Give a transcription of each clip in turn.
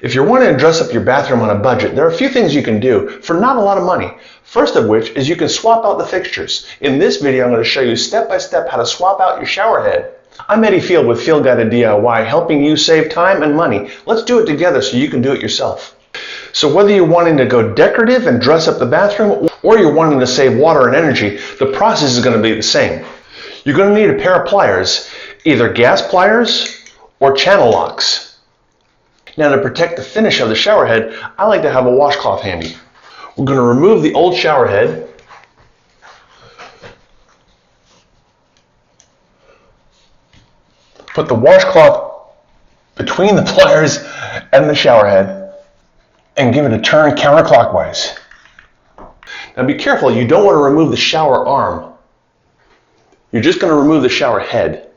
If you're wanting to dress up your bathroom on a budget, there are a few things you can do for not a lot of money. First of which is you can swap out the fixtures. In this video, I'm going to show you step by step how to swap out your shower head. I'm Eddie Field with Field Guided DIY, helping you save time and money. Let's do it together so you can do it yourself. So whether you're wanting to go decorative and dress up the bathroom, or you're wanting to save water and energy, the process is going to be the same. You're going to need a pair of pliers, either gas pliers or channel locks. Now, to protect the finish of the shower head, I like to have a washcloth handy. We're going to remove the old shower head. Put the washcloth between the pliers and the shower head and give it a turn counterclockwise. Now be careful, you don't want to remove the shower arm. You're just going to remove the shower head.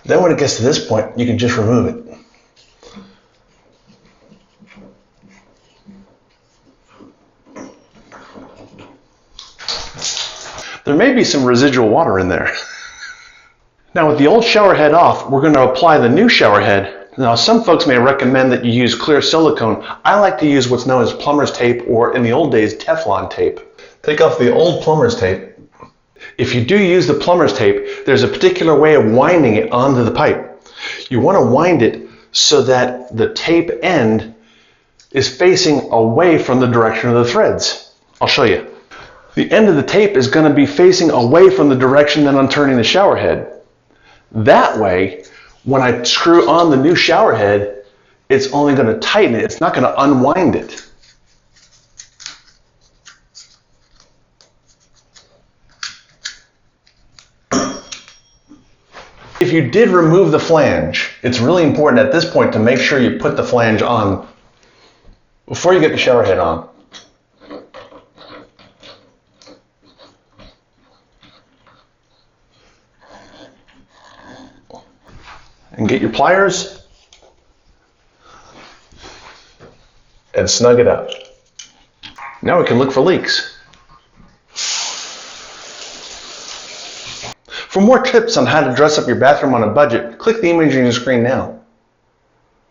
Then when it gets to this point, you can just remove it. There may be some residual water in there. Now with the old shower head off, we're going to apply the new shower head. Now some folks may recommend that you use clear silicone. I like to use what's known as plumber's tape, or in the old days, Teflon tape. Take off the old plumber's tape. If you do use the plumber's tape, there's a particular way of winding it onto the pipe. You want to wind it so that the tape end is facing away from the direction of the threads. I'll show you. The end of the tape is going to be facing away from the direction that I'm turning the shower head. That way, when I screw on the new shower head, it's only going to tighten it. It's not going to unwind it. If you did remove the flange, it's really important at this point to make sure you put the flange on before you get the shower head on. And get your pliers and snug it up. Now we can look for leaks. For more tips on how to dress up your bathroom on a budget, click the image on your screen now.